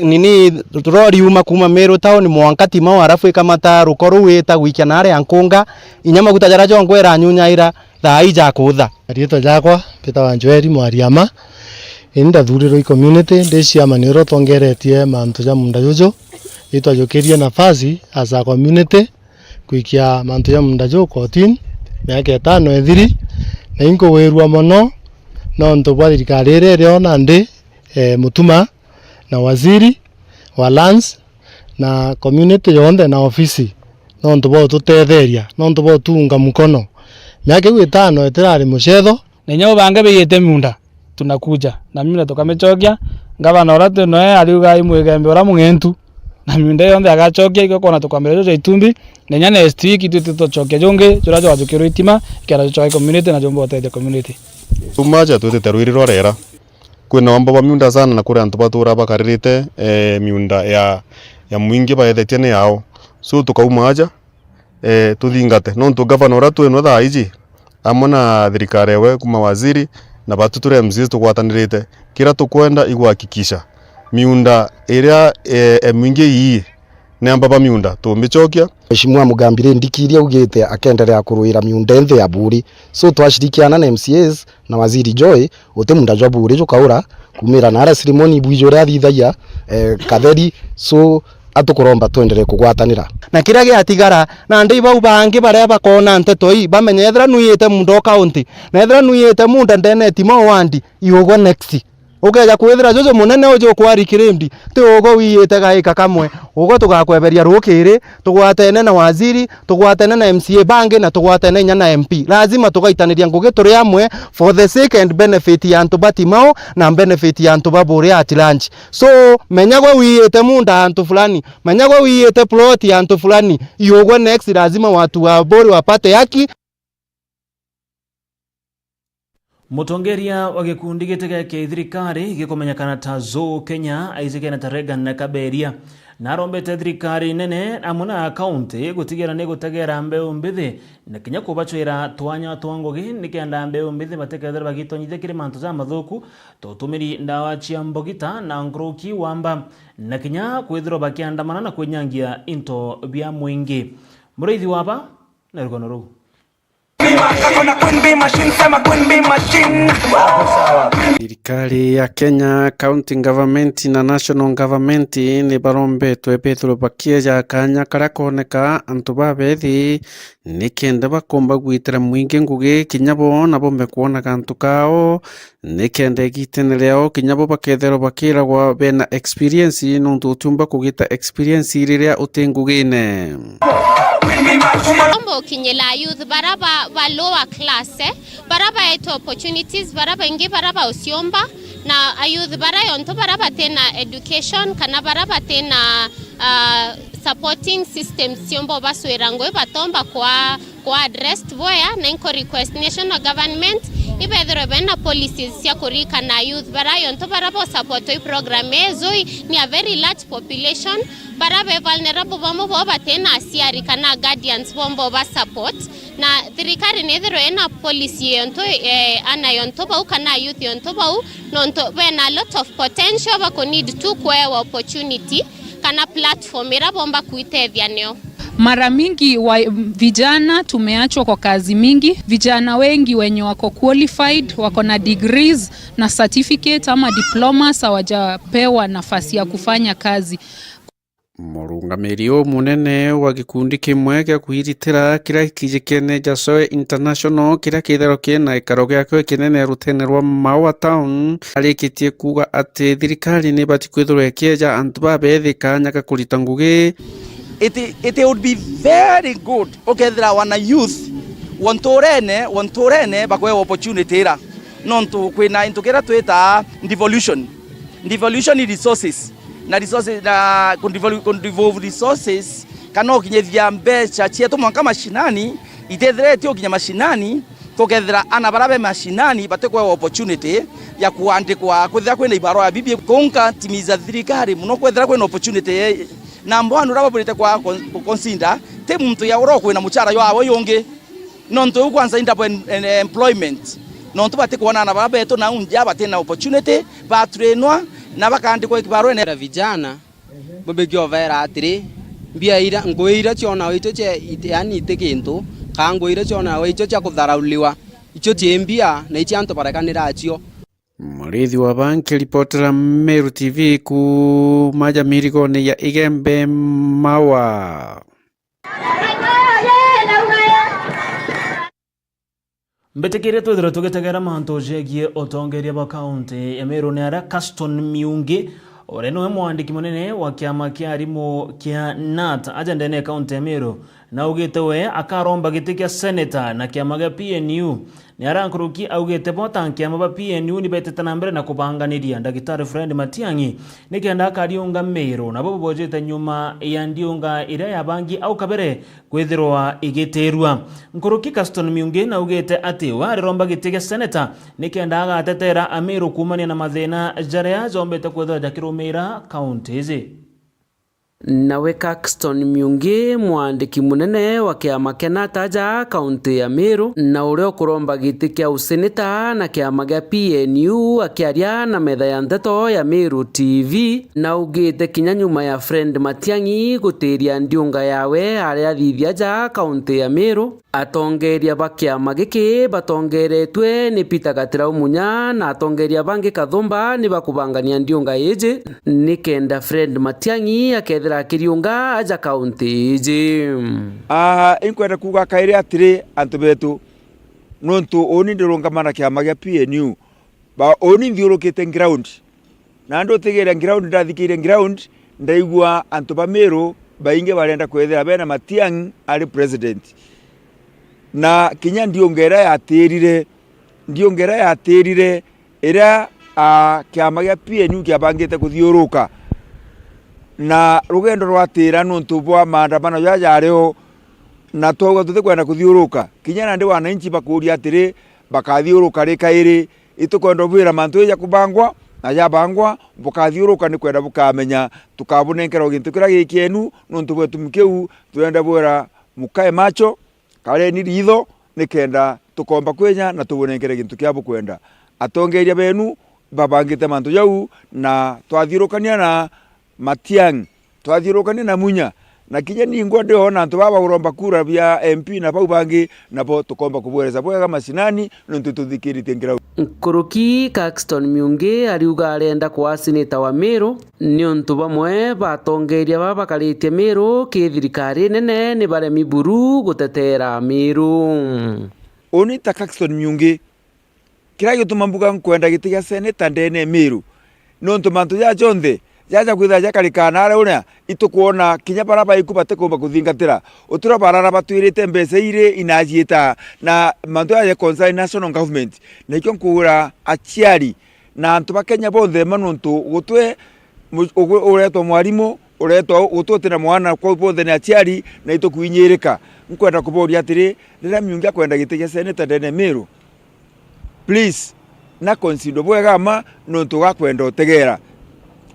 nini rori uma kuma Meru town mwanka Timao arafu ikamata rukoro weta wikia na ara ankunga inyama gutajara jongwera nyunyaira thaija kutha rito jakwa Peter Wanjweri Mwariama inda thuriro i community ndeciama ni rotongeretie mantu ja munda jojo itwajukirie nafasi as a community kwikia mantu ya munda jo 14 miaka 5 ethiri na inko werwa mono no nto bwa thirikari ire ona ndi mutuma na waziri wa lands na community yonde na ofisi no nto bwa tutetheria no nto bwa tunga mukono miaka 5 etirari muchetho nenyo bange biyete munda tunakuja na mimi tukamechokia ngavana oratu noe aliuga imwegembe ora mungentu na miunda yonde agachokia iko kona tukwambira jojo itumbi nenya next week tutochokia jonge jurajo wajukiro itima kera jojo community na jombo tete community tumaja tutete ruiriro rera kwena wamba wa miunda sana na kure antu batura bakaririte miunda ya mwingi baethetie ne yao so tukaumaja tuthingate no ntu governor oratu eno thaiji amona thirikari we kuma waziri na batu ture MCs tukwatanirite kira tukwenda igwakikisha miunda iria mwingi hii namba ba miunda tumichokia. Mheshimiwa Mugambire ndikirie ugite akendelea kuruira miunda nthe ya buri, so twashirikiana na MCAs na waziri Joy uti munda jwa buri jukaura kumira na ara ceremony bwijore athithagia katheri, so atukuromba tuendelee kugwatanira na kira giatigara na ndi bau bangi baria bakona nteto ii bamenye ethra nuyite mundo county na ethra nuyite munda ndene timo wandi iugo next ukeja kwithira jojo munene ujo kwari kirindi ti ugo wiyite gaika kamwe ugo tugakweberia rukiri tugwatene na waziri tugwatene na MCA bangi na tugwatene nya na MP. Lazima tugaitaniria ngugi turi amwe for the sake and benefit ya antu batimao na benefit ya antu baburi at lunch. So menyagwe wiyite munda antu fulani, menyagwe wiyite plot ya antu fulani, iugo next lazima watu wa bori wapate haki. Mutongeria wa gikundi gitega kia thirikari gikumenyekana ta Zoo Kenya Isaac na Tarega na Kaberia narombete thirikari nene amuna county gutigera ne gutegera mbeu mbithi na kinya kubachwira twanya twangogi nikenda mbeu mbithi batekethera bagitonyithe kiri mantu za mathuku tutumiri ndawa cia mbogita na ngruki wamba na kinya kwithiro bakiandamana na kwenyangia into bia mwingi murithi waba na rugono ru Serikali ya Kenya, county government na national government ni barombetwe Petro bakieja kanya karia koneka antu babethi nikenda bakomba gwitira mwingi ngugi kinyabo nabo mekuona kantu kao nikenda giteneleo kinyabo bakethero bakiragwa bena experience nuntu tumba kugita experience riria utengugine Ombo kinyela youth baraba ba lower class baraba eto opportunities baraba ingi baraba usiomba na youth bara yonto baraba tena education kana baraba tena supporting systems siombo baswerangwe batomba kwa addressed boya na inko request national government ibethero bena policies ya kurika na youth bara yonto baraba support program ezoi ni a very large population barabe vulnerable bambo boba tena asiari kana guardians bombo ba support na thirikari nethero ena policy yonto ana yonto bau kana youth yonto bau nonto bena lot of potential bako need to kwa opportunity kana platform era bomba kuitethia neo. Mara mingi vijana tumeachwa kwa kazi mingi. Vijana wengi wenye wako qualified, wako na degrees na certificate ama diplomas hawajapewa nafasi ya kufanya kazi. Murungamiri munene wa gikundi kimwe gya kuhiritira kira kijikene Jasoe International kira kithero kina ikaro gyakwe kinene rutene rwa Maua Town alikitie kuga ati thirikari ni bati kwithurwa ikieja antu babethi kanya ka kurita ngugi. It would be very good ukethira wana youth wantorene bakwe opportunity ra nontu kwina into kira twita devolution resources na resources na condevolve resources kana ukinyethia mbeca cietu mwanka mashinani itethiretio kinya mashinani tukethira ana barabe mashinani batekwa opportunity ya kuandikwa kwithira kwina ibaro ya bibi konka timiza thirikari muno kwithira kwina opportunity na mbwanu rababulite kwa consider te muntu ya uro kwina muchara yawo yonge nonto kwanza indapo employment nonto batekwa na barabe na unja batena opportunity batrenwa na bakandikwa ikibaro ene vijana bobegyo vera atiri mbia ira ngoira chiona wicho che yani itekintu kangoira chiona wicho cha kutharauliwa icho tiembia na ichi anto barakanira achio. Murithi wa banki reportera Meru TV ku maja mirigone ya Igembe Mawa. Mbetekire twithira tugitegera mantu jegie otongeria ba county ya Meru ni ara Caston Miungi oreno mwandiki munene wa kiama kia arimu kia NAT ajandene county ya Meru na ugite we akaromba giti kia senator na kiama gia PNU ni ara nkuruki augite bota kiama ba PNU ni betete na mbere na kubanganiria Ndagitari Fred Matiang'i nikenda akariunga Meru na bobo bojete nyuma ya ndiunga ira ya bangi au kabere kwithirwa igiterwa nkuruki Caston Miungi na ugite ati wari romba giti kia senator nikenda agatetera Ameru kumania na mathina jaria zombete kwithirwa jakirumira county izi. nawe Caxton Miungi mwandiki munene wa kiama Kenataja kaunti ya Meru na uria ukuromba giti kia useneta na kiama gia PNU akiaria na metha ya ndeto ya Meru TV na ugite kinya nyuma ya Fred Matiang'i gutiria ndiunga yawe aria thithia ja kaunti ya Meru. Atongeria ba kiama giki batongeretwe ni Peter Gatirau Munya na atongeria bangi Kathumba ni bakubangania ndiunga iji ni kenda Fred Matiang'i akethira kiriunga aja kaunti iji. Inkwenda kuga kairi atiri antu betu nontu oni ndirungamana kiama gia PNU ba oni nthiurukite ground na ndo tigire ground ndathikire ground ndaigua antu ba Meru bainge barenda kwethira bena Matiang'i ari president na kinya ndiongera yatirire ira kiama gia PNU kiabangite kuthiuruka na rugendo rwatira nontu bwa maandamano yajareo na togo tutikwenda kuthiuruka kinya na ndi wananchi bakuria atiri bakathiuruka rikairi itukwenda bwira mantu ya kubangwa na yabangwa bukathiuruka ni kwenda bukamenya tukabunengera gintu kira gikienu nontu bwetu mkeu twenda bwira mukae macho kale ni ritho nikenda tukomba kwenya na tubunengere gintu kia bukwenda atongeria benu babangite mantu yau na twathirukania na Matiang'i twathirukania na Munya na kinya ningo ndiona antu baba uromba kura bya MP na bau bangi nabo tukomba kubwereza bwega masinani nontu tuthikirite ngira. Kuruki Caxton Miungi ariuga arenda kwa seneta wa Meru ni untu bamwe batongeria babakaritie Meru kithirikari nene ni baremi buru gutetera Meru. Oni ta Caxton Miungi kira gituma mbuga nkwenda gitiga seneta ndene Meru nontu mantu ya jonthe yaja kwitha jakarikana ara uria itukuona kinya baraba ikubate kumba kuthingatira utura barara batwirite mbeca ire inajieta na mantu ya concern national government na ikyo nkura achiari na antu ba Kenya bonthe manuntu gutwe uretwa mwarimu uretwa gututira mwana kwa bonthe ni achiari na itukuinyirika nkwenda kuboria atiri rira Miungi kwenda gitiga seneta ndene Meru please na consider bwega ma nontu gakwenda utegera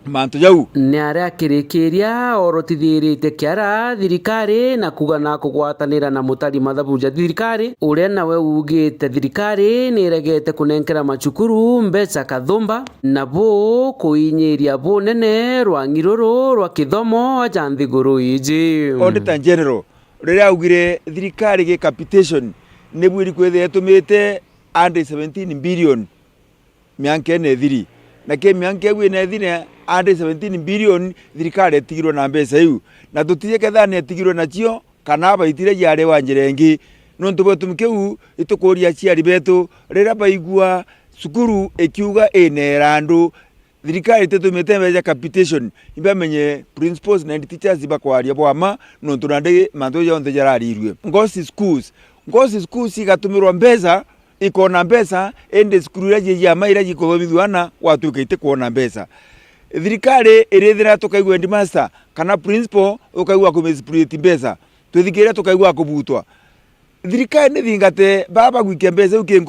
mantu jau ni aria kirikiria orotithirite kiara thirikari na kuga na kugwatanira na mutari mathabuja thirikari uria nawe ugite thirikari ni regete kunenkera macukuru mbeca Kathumba na bo kuinyiria bunene rwa ngiruru rwa kithomo aja nthiguru iji. Auditor General riria ugire thirikari ge capitation ni bwiri kwethe yatumite under 17 billion mianke ne thiri na ke mianke gwe ne thine under 17 billion thirikari etigirwo na mbeca iu na tutiye ketha ne etigirwo na cio kana baitire yare wanjirengi nontu bwetu mkeu itukuria ciari betu rira baigua sukuru ekiuga enerandu thirikari tetumite mbeca capitation ibamenye principals na teachers bakwaria bwama nontu nande mantu yonthe jararirwe ngosi schools igatumirwa mbeca ikona mbeca ende skuru ya maira jikothomithwana watuka ite kuona mbeca thirikari irithira tukaigwa headmaster kana principal ukaigwa kumispriti mbeca twithikira tukaigwa kubutwa thirikari ni thingate baba gwikia mbeca uke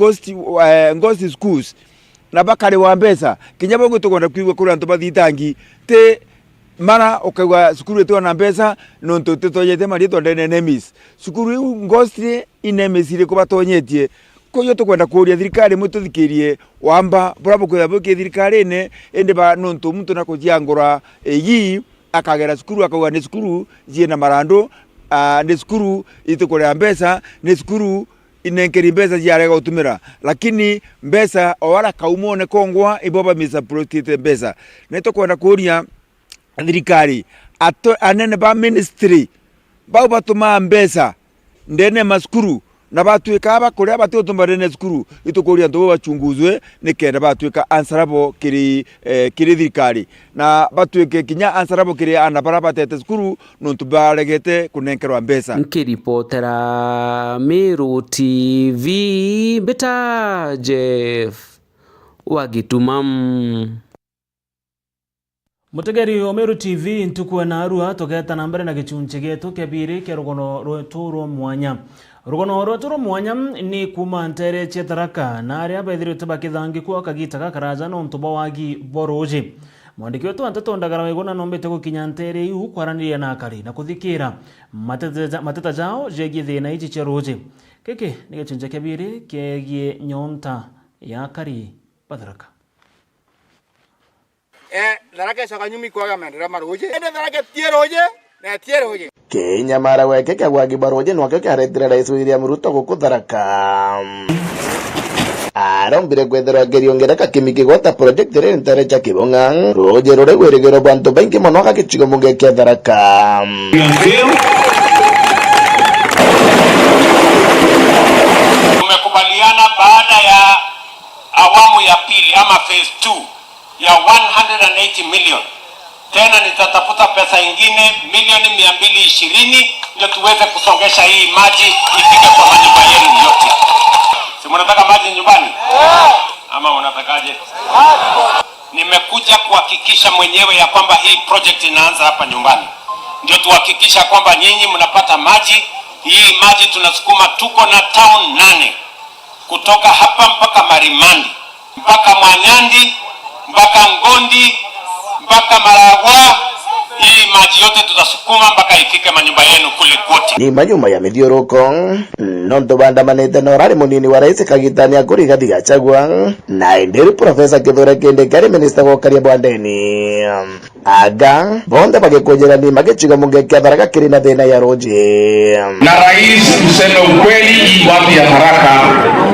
ngosi schools na bakari wa mbeca kinya bongo tukonda kuigwa kuri antu bathitangi te mara ukaigwa sukuru eto na mbeca nontu tutoyete marito ndene nemis sukuru ngosi inemesire kubatonyetie koyo tukwenda kuria thirikari mututhikirie wamba bravo kwa boke thirikari ne ende ba nontu muntu na kujiangura egi akagera sukuru akauga ni sukuru jie na marando ni sukuru itukorea mbeca ni sukuru inenkeri mbeca jiarega utumira lakini mbeca owara kaumone kongwa iboba misa protete mbeca neto kwenda kuria thirikari anene ba ministry ba batuma mbeca ndene maskuru na batuika bakuria batutumbarene skuru itukuria ndo bachunguzwe nikenda batuika answerable kiri thirikari na batuike kinya answerable kiri anabara batete skuru nontu baregete kunenkerwa mbeca nkiripotera Meru TV beta Jeff Wagitumam mutegeri wa Meru TV ntukuwe na arua togeta na mbere na gichunche getu kebiri ke rugono rweturo mwanya rugono rweturo mwanya ni kuma ntere chetaraka na aria baithire tubakithangi kwa kagita kakaraja no ntuba wagi boroje mwandiki wetu Antoto Ndagara Waigona nombete gukinya ntere iu kwaraniria na akari na kuthikira mateta jao jegie thina ici cia ruji. Giki ni gicunjia kia biri kiegie nyonta ya akari Batharaka. Tharaka coka nyumi kwaga maendeleo maruji ende Tharaka tie ruji na tie ruji Kinyamara weke kagwagi baroje nwake karetira Rais William Ruto guku Tharaka arombire gwetherwa ngeriongera kimiki gwata project rentare cha Kibonga roje rore gweregero bantu baingi mono gakichigo munge kia Tharaka. Tumekubaliana baada ya awamu ya pili ama phase 2 ya 180 million. Tena nitatafuta pesa ingine milioni 220 ndio tuweze kusongesha hii maji ifike kwa manyumba yenu yote. Si mnataka maji nyumbani? Ama mnatakaje? Nimekuja kuhakikisha mwenyewe ya kwamba hii project inaanza hapa nyumbani. Ndio tuhakikisha kwamba nyinyi mnapata maji. Hii maji tunasukuma, tuko na town 8 kutoka hapa mpaka Marimandi, mpaka Mwanyandi, mpaka Ngondi, mpaka Maragwa. Hii maji yote tutasukuma mpaka ifike manyumba yenu kule kote. Ni manyumba ya Mithiũrũko nonto bandamanite na orari munini wa Rais Kagitania Kurigathi Gachagua na Indiri Profesa Kithure Kindiki Minister Gokaria Bwandeni aga bonde bagikujira ni magichiga munge kia Tharaka kiri na thina ya roji. Na rais tuseme ukweli, watu ya Tharaka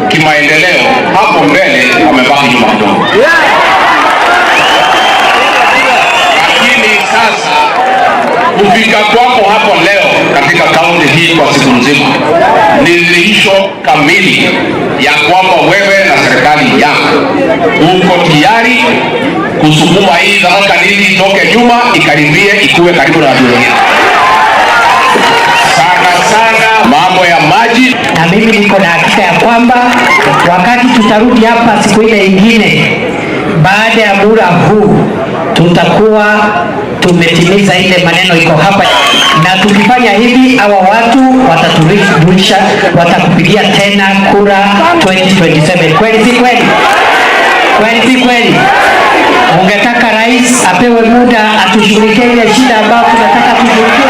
kimaendeleo hapo mbele wamebaki nyuma kidogo. Lakini sasa kufika kwako hapo leo katika kaunti hii kwa siku nzima ni dhihirisho kamili ya kwamba wewe na serikali yako uko tayari kusukuma hii Tharaka nili itoke nyuma ikaribie ikuwe karibu na watu wengine. Sana mambo ya maji, na mimi niko na hakika ya kwamba wakati tutarudi hapa siku ile ingine baada ya muda huu tutakuwa tumetimiza ile maneno iko hapa, na tukifanya hivi hawa watu wataturisha, watakupigia tena kura 2027. Kweli si kweli? Kweli si kweli? Ungetaka rais apewe muda atushughulikie ile shida ambayo tunataka tushughulikie?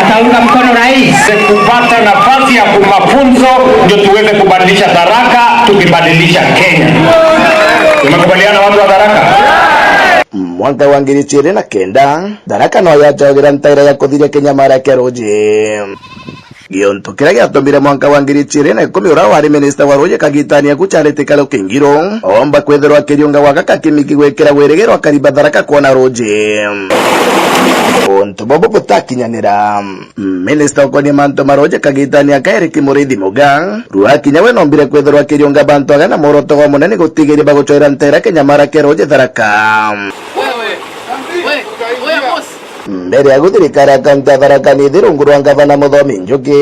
Utaunga mkono rais kupata nafasi ya kumafunzo ndio tuweze kubadilisha Tharaka, tukibadilisha Kenya. Tumekubaliana watu wa Tharaka? Mwaka wa 2009 Tharaka no yajagira ntaira ya kuthiria Kinyamara kia roji. Gionto kira giatumire mwaka wa 2010 ura wari Minister wa roji Kagitania Charity Kalo Kingiro omba kwetherwa kirionga wa gaka kimiki gwekera weregero kariba Tharaka kuona roji. Onto bobo kutakinyanira Minister kwa ni manto maroje Kagitania Kairi Kimurithi Muga ruha kinyawe nombire kwetherwa kirionga bantu agana moroto wa munene gutigiri bagochoira ntera Kinyamara kia roji Tharaka. Mbere ya guthirikari akaunti ya Tharaka ni thirunguru wa Gavana Muthomi Njuki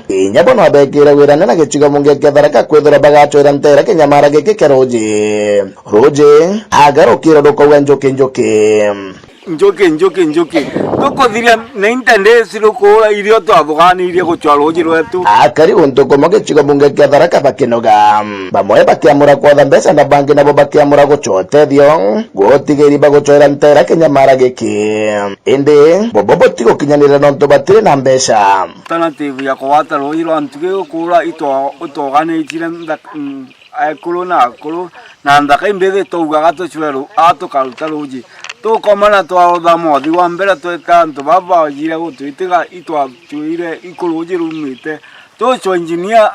inyabo no abekire wirana na gicigo munge kia Tharaka kwethera bagachoira ntera Kinyamara giki kia roji agarukira ndukauga Njuki tukuthiria 90 days rukura irio twathuganirie guchwa roji rwetu akari untuko magicigo munge kia Tharaka bakinoga bamwe bakiamura kwatha mbeca na bangi nabo bakiamura guchotethio gutigiri baguchoira ntera Kinyamara giki indi bobo tigo kinyanira nonto batire na mbeca alternative ya kwata roji rwa ntuge gukura itwaganiitire akuru na ndaka imbere tugaga tuchweru atukaruta roji tukomana twaotha mothi wa mbere tweka ntu baba yire gutwitiga itwa tuire ikuruji rumite tucho engineer